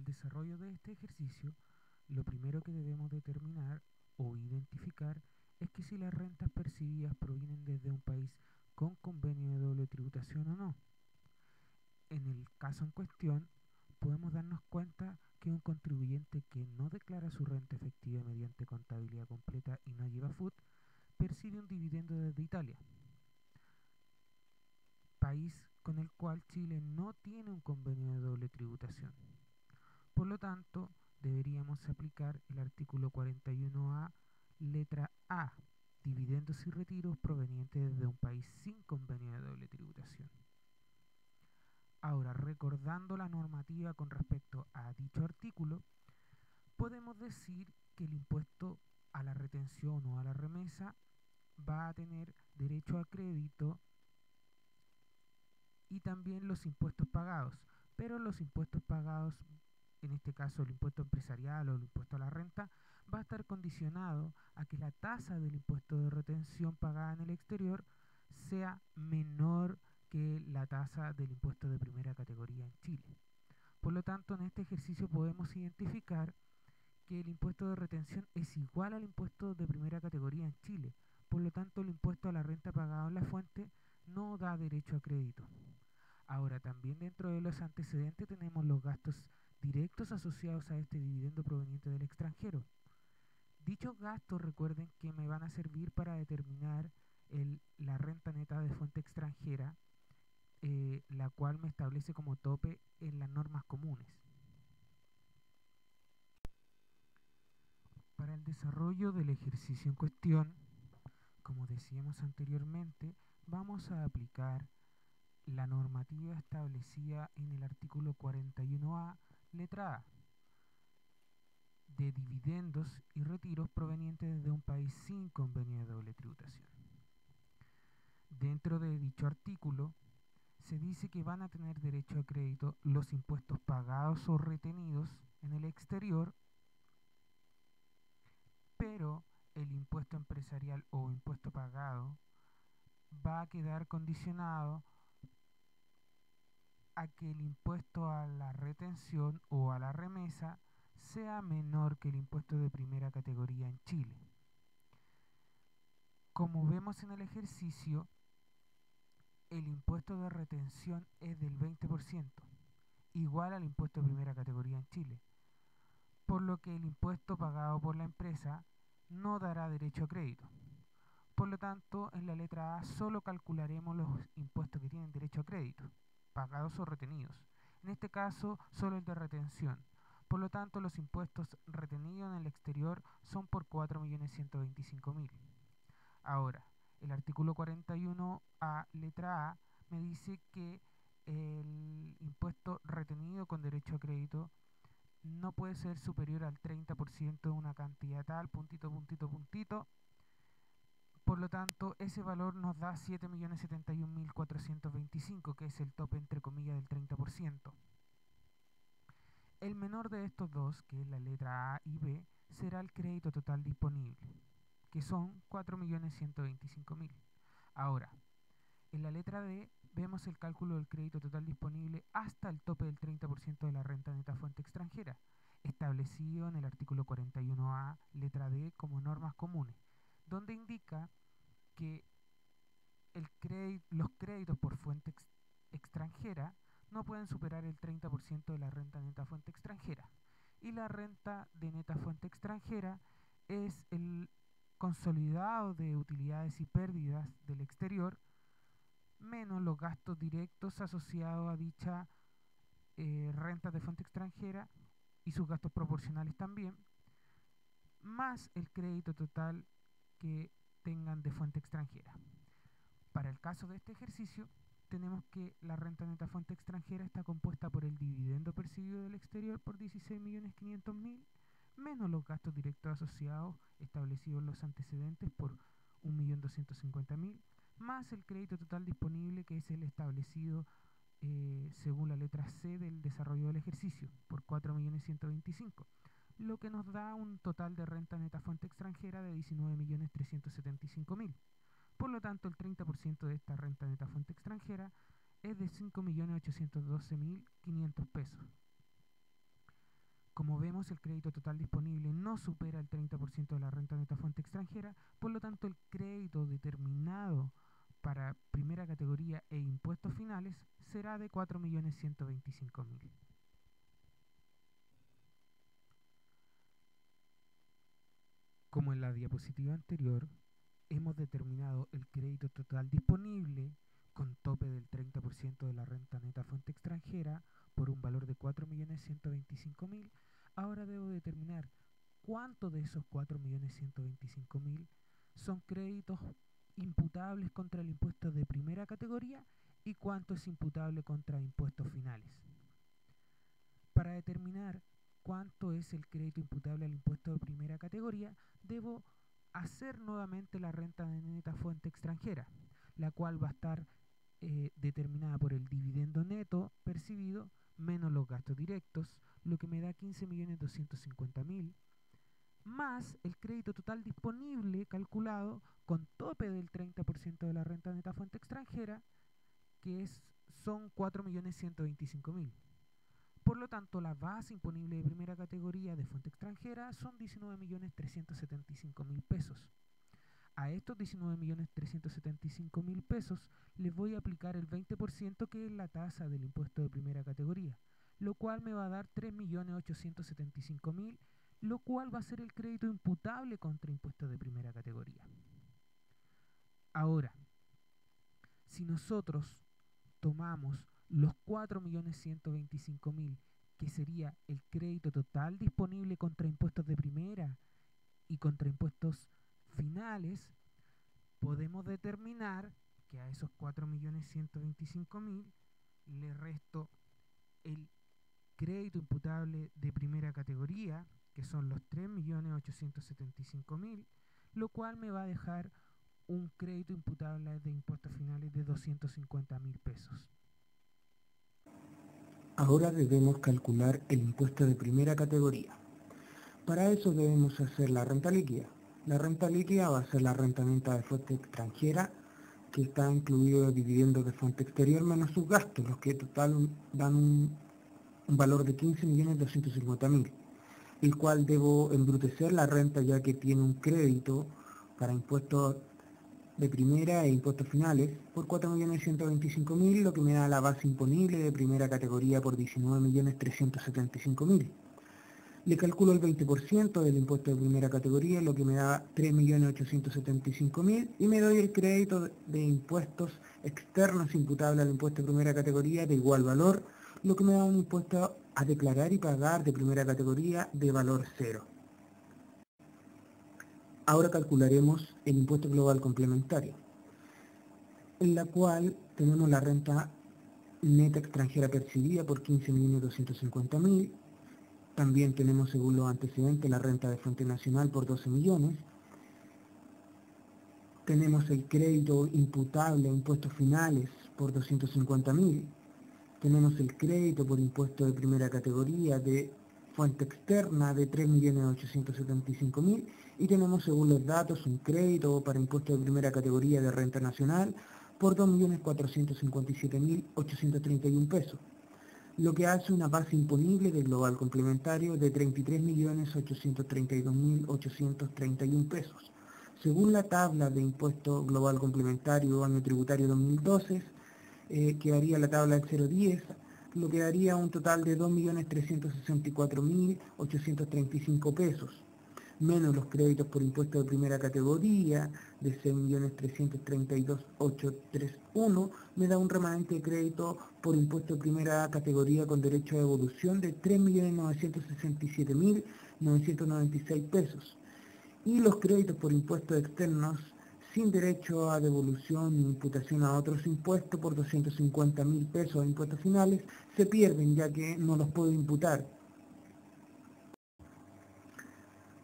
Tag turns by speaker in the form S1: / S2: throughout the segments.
S1: el desarrollo de este ejercicio, lo primero que debemos determinar o identificar es que si las rentas percibidas provienen desde un país con convenio de doble tributación o no. En el caso en cuestión, podemos darnos cuenta que un contribuyente que no declara su renta efectiva mediante contabilidad completa y no lleva FUT, percibe un dividendo desde Italia, país con el cual Chile no tiene un convenio de doble tributación. Por lo tanto, deberíamos aplicar el artículo 41A, letra A, dividendos y retiros provenientes de un país sin convenio de doble tributación. Ahora, recordando la normativa con respecto a dicho artículo, podemos decir que el impuesto a la retención o a la remesa va a tener derecho a crédito y también los impuestos pagados, pero los impuestos pagados, en este caso el impuesto empresarial o el impuesto a la renta, va a estar condicionado a que la tasa del impuesto de retención pagada en el exterior sea menor que la tasa del impuesto de primera categoría en Chile. Por lo tanto, en este ejercicio podemos identificar que el impuesto de retención es igual al impuesto de primera categoría en Chile. Por lo tanto, el impuesto a la renta pagado en la fuente no da derecho a crédito. Ahora, también dentro de los antecedentes tenemos los gastos directos asociados a este dividendo proveniente del extranjero. Dichos gastos, recuerden que me van a servir para determinar la renta neta de fuente extranjera, la cual me establece como tope en las normas comunes. Para el desarrollo del ejercicio en cuestión, como decíamos anteriormente, vamos a aplicar la normativa establecida en el artículo 41A, letra A, de dividendos y retiros provenientes de un país sin convenio de doble tributación. Dentro de dicho artículo se dice que van a tener derecho a crédito los impuestos pagados o retenidos en el exterior, pero el impuesto empresarial o impuesto pagado va a quedar condicionado a que el impuesto a la retención o a la remesa sea menor que el impuesto de primera categoría en Chile. Como vemos en el ejercicio, el impuesto de retención es del 20%, igual al impuesto de primera categoría en Chile, por lo que el impuesto pagado por la empresa no dará derecho a crédito. Por lo tanto, en la letra A solo calcularemos los impuestos que tienen derecho a crédito, pagados o retenidos. En este caso, solo el de retención. Por lo tanto, los impuestos retenidos en el exterior son por 4.125.000. Ahora, el artículo 41A, letra A, me dice que el impuesto retenido con derecho a crédito no puede ser superior al 30% de una cantidad tal, puntito, puntito, puntito. Por lo tanto, ese valor nos da 7.071.425, que es el tope entre comillas del 30%. El menor de estos dos, que es la letra A y B, será el crédito total disponible, que son 4.125.000. Ahora, en la letra D vemos el cálculo del crédito total disponible hasta el tope del 30% de la renta neta fuente extranjera, establecido en el artículo 41A, letra D, como normas comunes, donde indica que los créditos por fuente extranjera no pueden superar el 30% de la renta neta fuente extranjera. Y la renta de neta fuente extranjera es el consolidado de utilidades y pérdidas del exterior menos los gastos directos asociados a dicha renta de fuente extranjera y sus gastos proporcionales también, más el crédito total que tengan de fuente extranjera. Para el caso de este ejercicio, tenemos que la renta neta fuente extranjera está compuesta por el dividendo percibido del exterior por 16.500.000 menos los gastos directos asociados establecidos en los antecedentes por 1.250.000 más el crédito total disponible, que es el establecido según la letra C del desarrollo del ejercicio por 4.125.000, lo que nos da un total de renta neta fuente extranjera de 19.375.000. Por lo tanto, el 30% de esta renta neta fuente extranjera es de 5.812.500 pesos. Como vemos, el crédito total disponible no supera el 30% de la renta neta fuente extranjera, por lo tanto el crédito determinado para primera categoría e impuestos finales será de 4.125.000. Como en la diapositiva anterior, hemos determinado el crédito total disponible con tope del 30% de la renta neta fuente extranjera por un valor de 4.125.000. Ahora debo determinar cuánto de esos 4.125.000 son créditos imputables contra el impuesto de primera categoría y cuánto es imputable contra impuestos finales. Para determinar cuánto es el crédito imputable al impuesto de primera categoría, debo hacer nuevamente la renta de neta fuente extranjera, la cual va a estar determinada por el dividendo neto percibido menos los gastos directos, lo que me da 15.250.000, más el crédito total disponible calculado con tope del 30% de la renta neta fuente extranjera, que son 4.125.000. Por lo tanto, la base imponible de primera categoría de fuente extranjera son 19.375.000 pesos. A estos 19.375.000 pesos les voy a aplicar el 20%, que es la tasa del impuesto de primera categoría, lo cual me va a dar 3.875.000, lo cual va a ser el crédito imputable contra impuestos de primera categoría. Ahora, si nosotros tomamos los 4.125.000, que sería el crédito total disponible contra impuestos de primera y contra impuestos finales, podemos determinar que a esos 4.125.000 le resto el crédito imputable de primera categoría, que son los 3.875.000, lo cual me va a dejar un crédito imputable de impuestos finales de 250.000 pesos.
S2: Ahora debemos calcular el impuesto de primera categoría. Para eso debemos hacer la renta líquida. La renta líquida va a ser la renta neta de fuente extranjera, que está incluido el dividendo de fuente exterior menos sus gastos, los que total dan un valor de 15.250.000, el cual debo embrutecer la renta, ya que tiene un crédito para impuestos de primera e impuestos finales por 4.125.000, lo que me da la base imponible de primera categoría por 19.375.000. Le calculo el 20% del impuesto de primera categoría, lo que me da 3.875.000, y me doy el crédito de impuestos externos imputable al impuesto de primera categoría de igual valor, lo que me da un impuesto a declarar y pagar de primera categoría de valor cero. Ahora calcularemos el impuesto global complementario, en la cual tenemos la renta neta extranjera percibida por 15.250.000. También tenemos, según los antecedentes, la renta de fuente nacional por 12 millones. Tenemos el crédito imputable a impuestos finales por 250.000. Tenemos el crédito por impuesto de primera categoría de fuente externa de 3.875.000, y tenemos, según los datos, un crédito para impuesto de primera categoría de renta nacional por 2.457.831 pesos, lo que hace una base imponible de global complementario de 33.832.831 pesos. Según la tabla de impuesto global complementario año tributario 2012, quedaría la tabla del 010, lo que daría un total de 2.364.835 pesos, menos los créditos por impuesto de primera categoría de 6.332.831, me da un remanente de crédito por impuesto de primera categoría con derecho a devolución de 3.967.996 pesos. Y los créditos por impuestos externos sin derecho a devolución ni imputación a otros impuestos por 250.000 pesos de impuestos finales se pierden, ya que no los puedo imputar.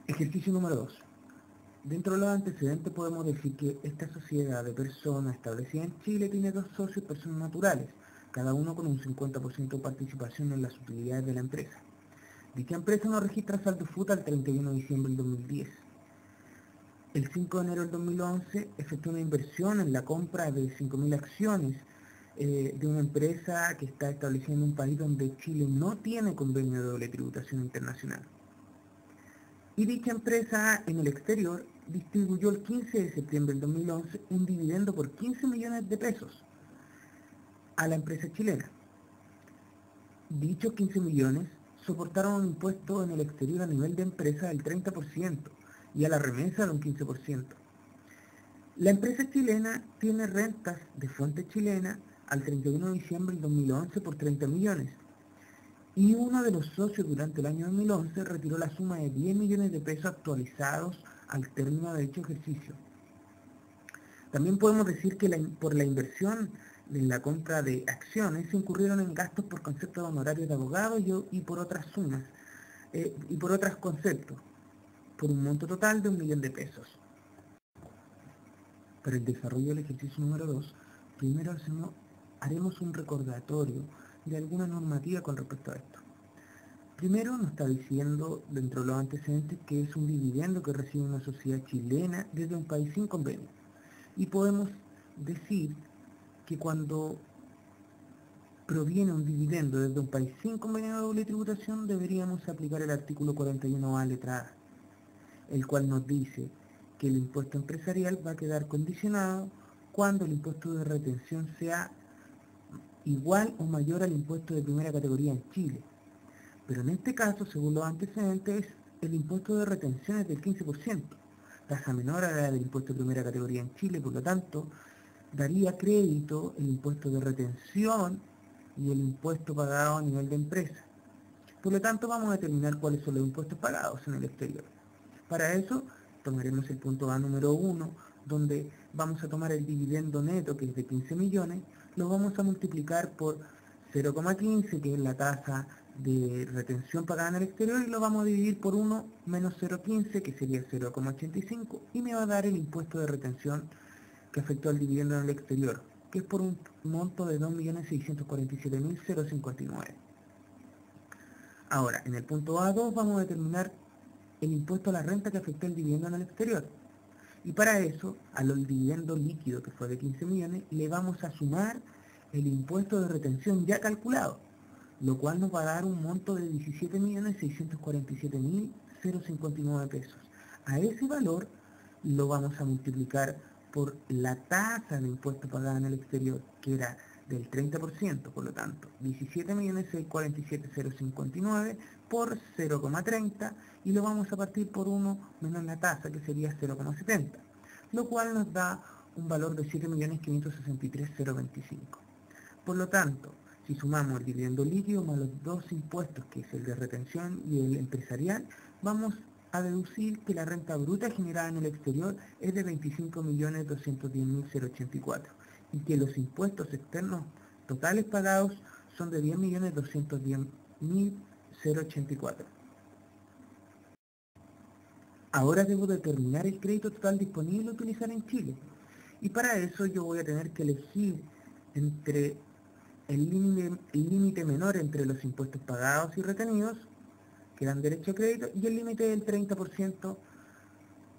S2: Ejercicio número 2. Dentro de los antecedentes podemos decir que esta sociedad de personas establecida en Chile tiene 2 socios, personas naturales, cada uno con un 50% de participación en las utilidades de la empresa. Dicha empresa no registra saldo FUT al 31 de diciembre del 2010. El 5 de enero del 2011 efectuó una inversión en la compra de 5.000 acciones de una empresa que está establecida en un país donde Chile no tiene convenio de doble tributación internacional. Y dicha empresa en el exterior distribuyó el 15 de septiembre del 2011 un dividendo por 15 millones de pesos a la empresa chilena. Dichos 15 millones soportaron un impuesto en el exterior a nivel de empresa del 30% y a la remesa de un 15%. La empresa chilena tiene rentas de fuente chilena al 31 de diciembre del 2011 por 30 millones. Y uno de los socios durante el año 2011 retiró la suma de 10 millones de pesos actualizados al término de dicho ejercicio. También podemos decir que por la inversión en la compra de acciones se incurrieron en gastos por concepto de honorarios de abogados y por otras sumas, y por otros conceptos, por un monto total de 1 millón de pesos. Para el desarrollo del ejercicio número 2, primero haremos un recordatorio de alguna normativa con respecto a esto. Primero nos está diciendo, dentro de los antecedentes, que es un dividendo que recibe una sociedad chilena desde un país sin convenio. Y podemos decir que cuando proviene un dividendo desde un país sin convenio de doble tributación, deberíamos aplicar el artículo 41A letra A, el cual nos dice que el impuesto empresarial va a quedar condicionado cuando el impuesto de retención sea igual o mayor al impuesto de primera categoría en Chile. Pero en este caso, según los antecedentes, el impuesto de retención es del 15%, tasa menor a la del impuesto de primera categoría en Chile, por lo tanto, daría crédito el impuesto de retención y el impuesto pagado a nivel de empresa. Por lo tanto, vamos a determinar cuáles son los impuestos pagados en el exterior. Para eso, tomaremos el punto A número 1, donde vamos a tomar el dividendo neto, que es de 15 millones, lo vamos a multiplicar por 0,15, que es la tasa de retención pagada en el exterior, y lo vamos a dividir por 1 menos 0,15, que sería 0,85, y me va a dar el impuesto de retención que afectó al dividendo en el exterior, que es por un monto de 2.647.059. Ahora, en el punto A2 vamos a determinar el impuesto a la renta que afectó el dividendo en el exterior. Y para eso, al dividendo líquido, que fue de 15 millones, le vamos a sumar el impuesto de retención ya calculado, lo cual nos va a dar un monto de 17.647.059 pesos. A ese valor lo vamos a multiplicar por la tasa de impuesto pagada en el exterior, que era del 30%, por lo tanto, 17.647.059 por 0,30, y lo vamos a partir por 1 menos la tasa, que sería 0,70, lo cual nos da un valor de 7.563.025. Por lo tanto, si sumamos el dividendo líquido más los dos impuestos, que es el de retención y el empresarial, vamos a deducir que la renta bruta generada en el exterior es de 25.210.084 y que los impuestos externos totales pagados son de 10.210.084. Ahora debo determinar el crédito total disponible a utilizar en Chile, y para eso yo voy a tener que elegir entre el límite menor entre los impuestos pagados y retenidos, que dan derecho a crédito, y el límite del 30%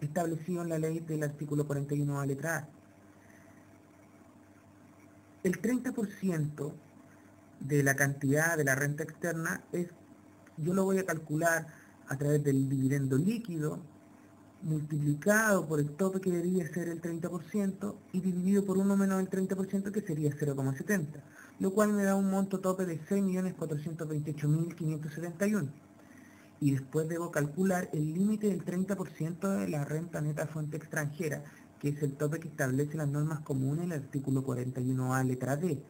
S2: establecido en la ley del artículo 41A letra A. El 30% de la cantidad de la renta externa yo lo voy a calcular a través del dividendo líquido, multiplicado por el tope, que debería ser el 30%, y dividido por 1 menos el 30%, que sería 0,70, lo cual me da un monto tope de 6.428.571. Y después debo calcular el límite del 30% de la renta neta fuente extranjera, que es el tope que establece las normas comunes en el artículo 41A letra D.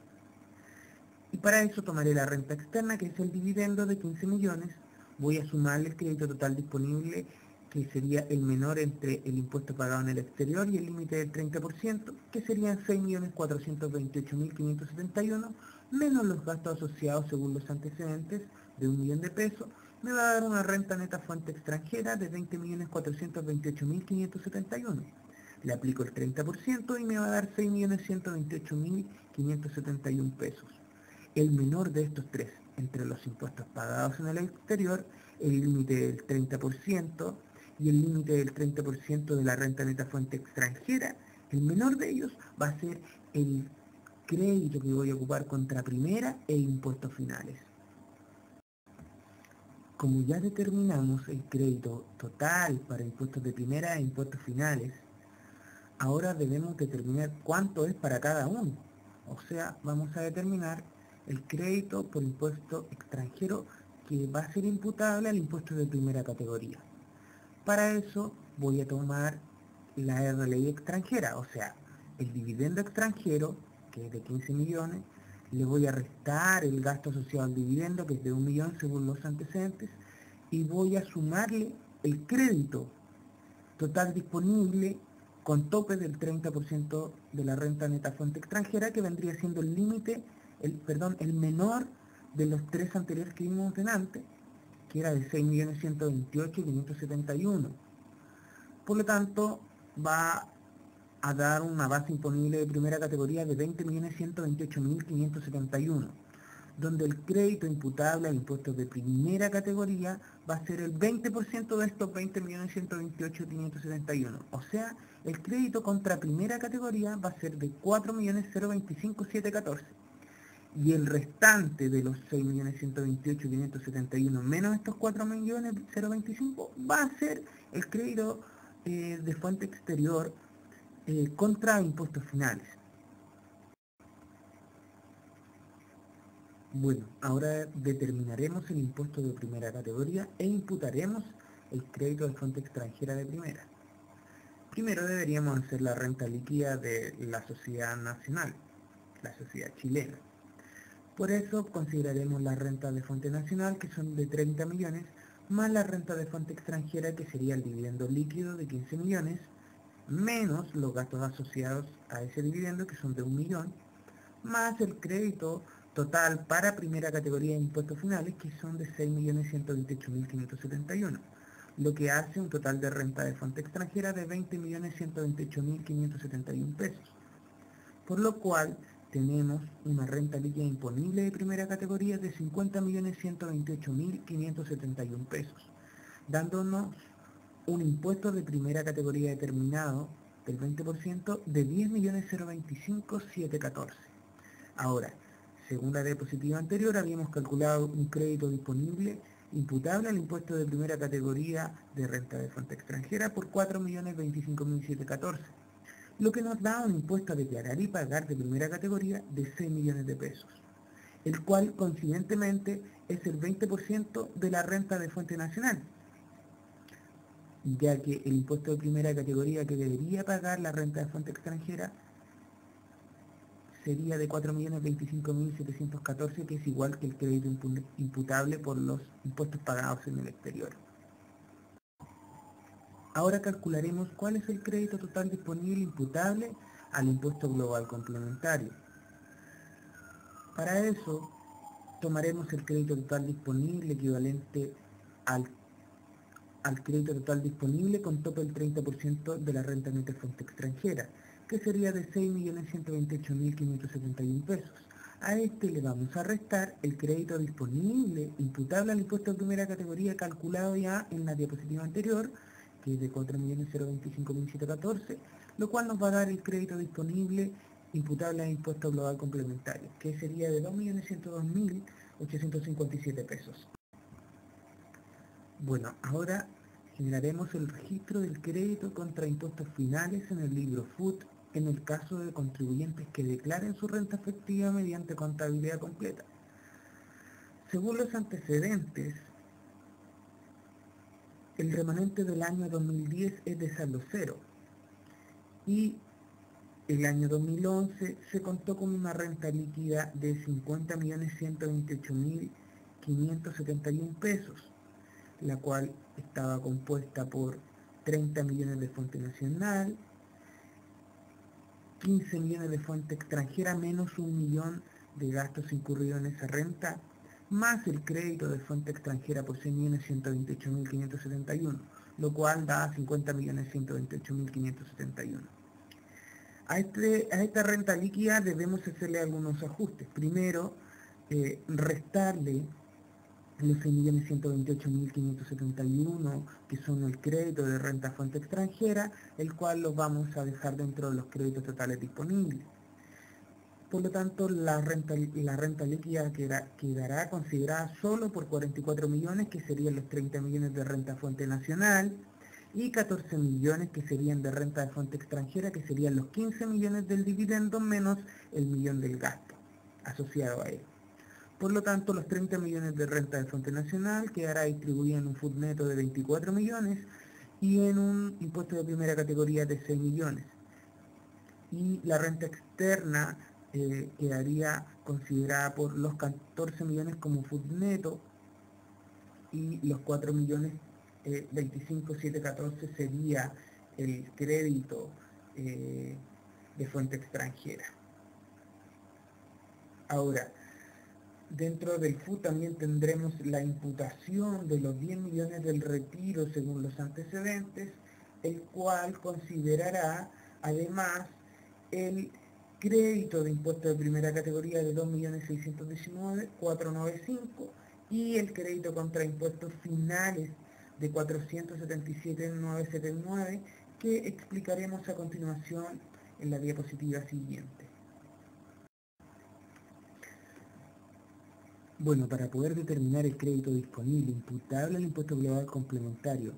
S2: Y para eso tomaré la renta externa, que es el dividendo de 15 millones, voy a sumarle el crédito total disponible, que sería el menor entre el impuesto pagado en el exterior y el límite del 30%, que serían 6.428.571, menos los gastos asociados según los antecedentes de 1 millón de pesos, me va a dar una renta neta fuente extranjera de 20.428.571. Le aplico el 30% y me va a dar 6.128.571 pesos. El menor de estos tres, entre los impuestos pagados en el exterior, el límite del 30% y el límite del 30% de la renta neta fuente extranjera, el menor de ellos va a ser el crédito que voy a ocupar contra primera e impuestos finales. Como ya determinamos el crédito total para impuestos de primera e impuestos finales, ahora debemos determinar cuánto es para cada uno. O sea, vamos a determinar el crédito por impuesto extranjero que va a ser imputable al impuesto de primera categoría. Para eso voy a tomar la RLI extranjera, o sea, el dividendo extranjero, que es de 15 millones, le voy a restar el gasto asociado al dividendo, que es de 1 millón según los antecedentes, y voy a sumarle el crédito total disponible con tope del 30% de la renta neta fuente extranjera, que vendría siendo el límite, el menor de los tres anteriores que vimos delante, que era de 6.128.571. Por lo tanto, va a dar una base imponible de primera categoría de 20.128.571, donde el crédito imputable al impuesto de primera categoría va a ser el 20% de estos 20.128.571. O sea, el crédito contra primera categoría va a ser de 4.025.714. Y el restante de los 6.128.571 menos estos 4.025 va a ser el crédito de fuente exterior contra impuestos finales. Bueno, ahora determinaremos el impuesto de primera categoría e imputaremos el crédito de fuente extranjera de primera. Primero deberíamos hacer la renta líquida de la sociedad nacional, la sociedad chilena. Por eso consideraremos la renta de fuente nacional, que son de 30 millones, más la renta de fuente extranjera, que sería el dividendo líquido de 15 millones, menos los gastos asociados a ese dividendo, que son de 1 millón, más el crédito total para primera categoría de impuestos finales, que son de 6.128.571, lo que hace un total de renta de fuente extranjera de 20.128.571 pesos. Por lo cual tenemos una renta líquida imponible de primera categoría de 50.128.571 pesos, dándonos un impuesto de primera categoría determinado del 20% de 10.025.714. Ahora, según la diapositiva anterior, habíamos calculado un crédito disponible imputable al impuesto de primera categoría de renta de fuente extranjera por 4.025.714, lo que nos da un impuesto a declarar y pagar de primera categoría de 6 millones de pesos, el cual coincidentemente es el 20% de la renta de fuente nacional, ya que el impuesto de primera categoría que debería pagar la renta de fuente extranjera sería de 4.025.714, que es igual que el crédito imputable por los impuestos pagados en el exterior. Ahora calcularemos cuál es el crédito total disponible imputable al impuesto global complementario. Para eso, tomaremos el crédito total disponible equivalente al crédito total disponible con tope del 30% de la renta neta fuente extranjera, que sería de 6.128.571 pesos. A este le vamos a restar el crédito disponible imputable al impuesto de primera categoría calculado ya en la diapositiva anterior, que es de 4.025.714, lo cual nos va a dar el crédito disponible imputable al impuesto global complementario, que sería de 2.102.857 pesos. Bueno, ahora generaremos el registro del crédito contra impuestos finales en el libro FUT en el caso de contribuyentes que declaren su renta efectiva mediante contabilidad completa. Según los antecedentes, el remanente del año 2010 es de saldo cero y el año 2011 se contó con una renta líquida de 50.128.571 pesos, la cual estaba compuesta por 30 millones de fuente nacional, 15 millones de fuente extranjera menos 1 millón de gastos incurridos en esa renta, más el crédito de fuente extranjera por 6.128.571, lo cual da 50.128.571. A esta renta líquida debemos hacerle algunos ajustes. Primero, restarle los 6.128.571, que son el crédito de renta fuente extranjera, el cual lo vamos a dejar dentro de los créditos totales disponibles. Por lo tanto, la renta líquida quedará considerada solo por 44 millones, que serían los 30 millones de renta fuente nacional, y 14 millones que serían de renta de fuente extranjera, que serían los 15 millones del dividendo menos el millón del gasto asociado a él. Por lo tanto, los 30 millones de renta de fuente nacional quedará distribuida en un FUT neto de 24 millones y en un impuesto de primera categoría de 6 millones. Y la renta externa quedaría considerada por los 14 millones como FUT neto y los 4 millones 25.714 sería el crédito de fuente extranjera. Ahora, dentro del FUT también tendremos la imputación de los 10 millones del retiro según los antecedentes, el cual considerará además el crédito de impuesto de primera categoría de 2.619.495 y el crédito contra impuestos finales de 477.979 que explicaremos a continuación en la diapositiva siguiente. Bueno, para poder determinar el crédito disponible imputable al impuesto global complementario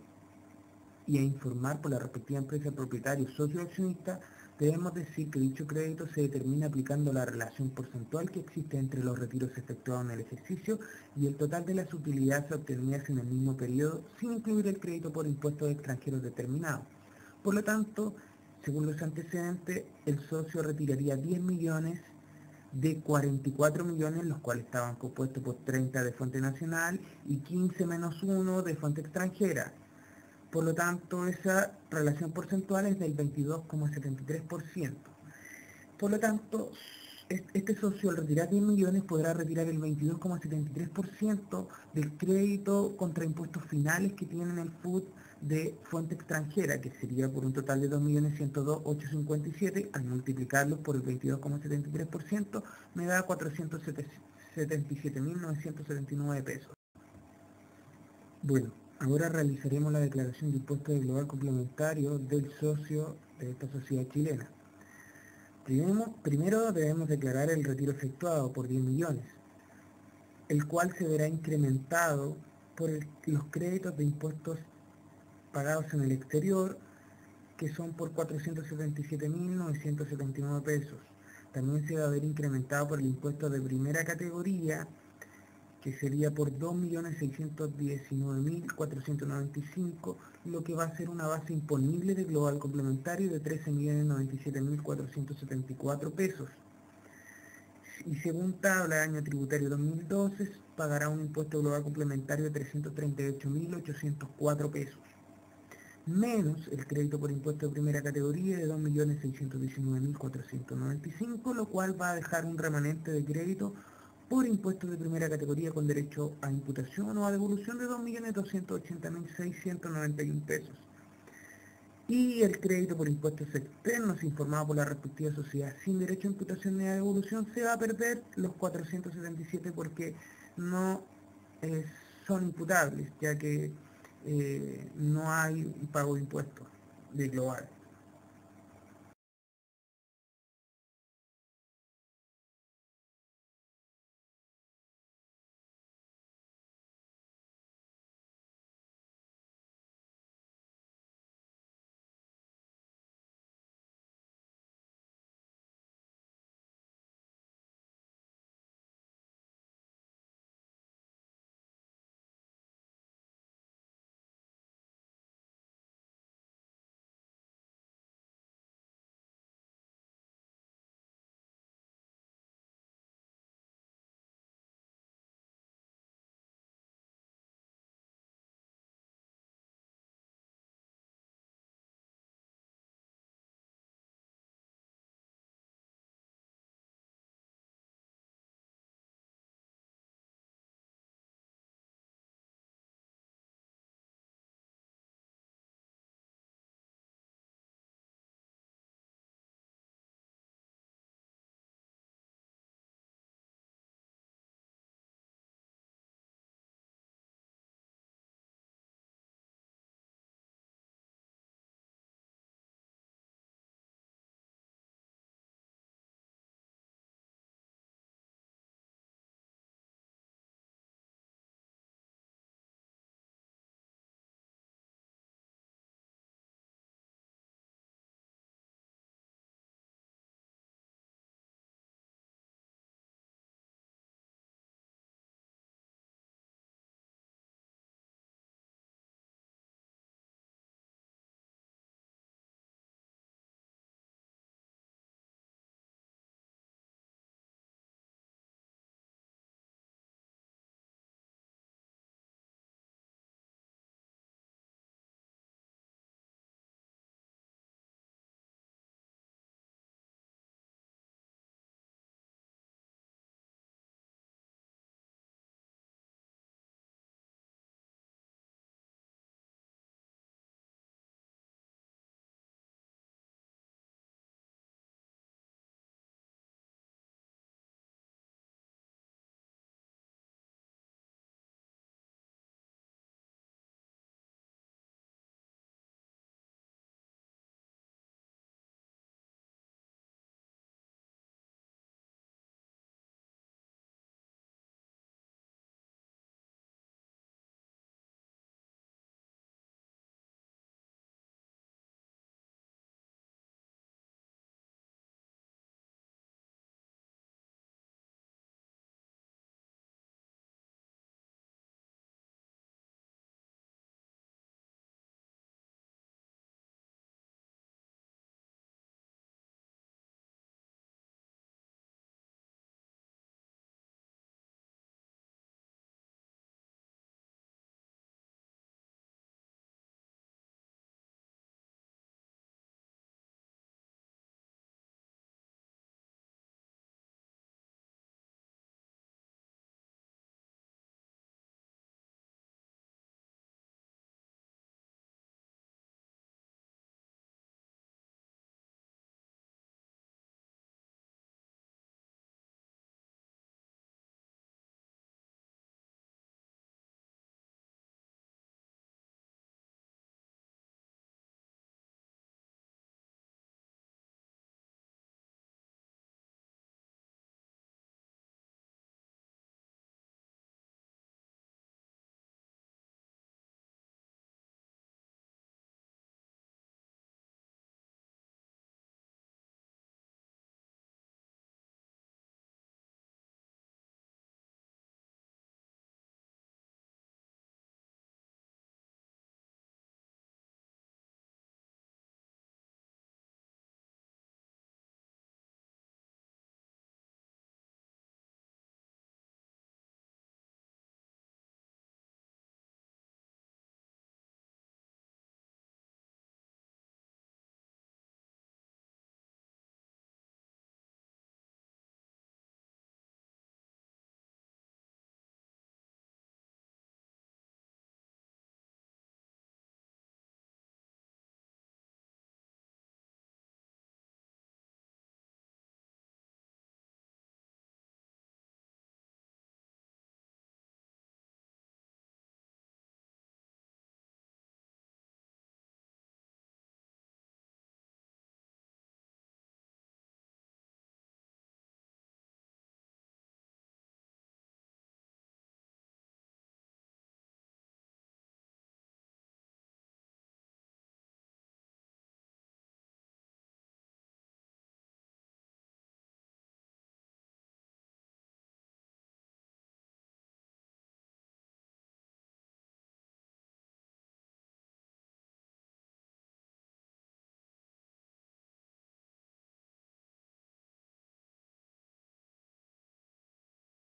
S2: y a informar por la respectiva empresa propietario socio accionista, debemos decir que dicho crédito se determina aplicando la relación porcentual que existe entre los retiros efectuados en el ejercicio y el total de las utilidades obtenidas en el mismo periodo, sin incluir el crédito por impuestos extranjeros determinados. Por lo tanto, según los antecedentes, el socio retiraría 10 millones de 44 millones, los cuales estaban compuestos por 30 de fuente nacional y 15 menos 1 de fuente extranjera. Por lo tanto, esa relación porcentual es del 22,73%. Por lo tanto, este socio al retirar 10 millones podrá retirar el 22,73% del crédito contra impuestos finales que tienen el FUT de fuente extranjera, que sería por un total de 2.102.857, al multiplicarlos por el 22,73% me da 477.979 pesos. Bueno, ahora realizaremos la declaración de impuesto de global complementario del socio de esta sociedad chilena. Primero debemos declarar el retiro efectuado por 10 millones, el cual se verá incrementado por los créditos de impuestos pagados en el exterior, que son por 477.979 pesos. También se va a ver incrementado por el impuesto de primera categoría, que sería por 2.619.495, lo que va a ser una base imponible de global complementario de 13.097.474 pesos. Y según tabla de año tributario 2012, pagará un impuesto global complementario de 338.804 pesos, menos el crédito por impuesto de primera categoría de 2.619.495, lo cual va a dejar un remanente de crédito por impuestos de primera categoría con derecho a imputación o a devolución de 2.280.691 pesos. Y el crédito por impuestos externos informado por la respectiva sociedad sin derecho a imputación ni a devolución se va a perder los 477 porque no son imputables, ya que no hay pago de impuestos de global.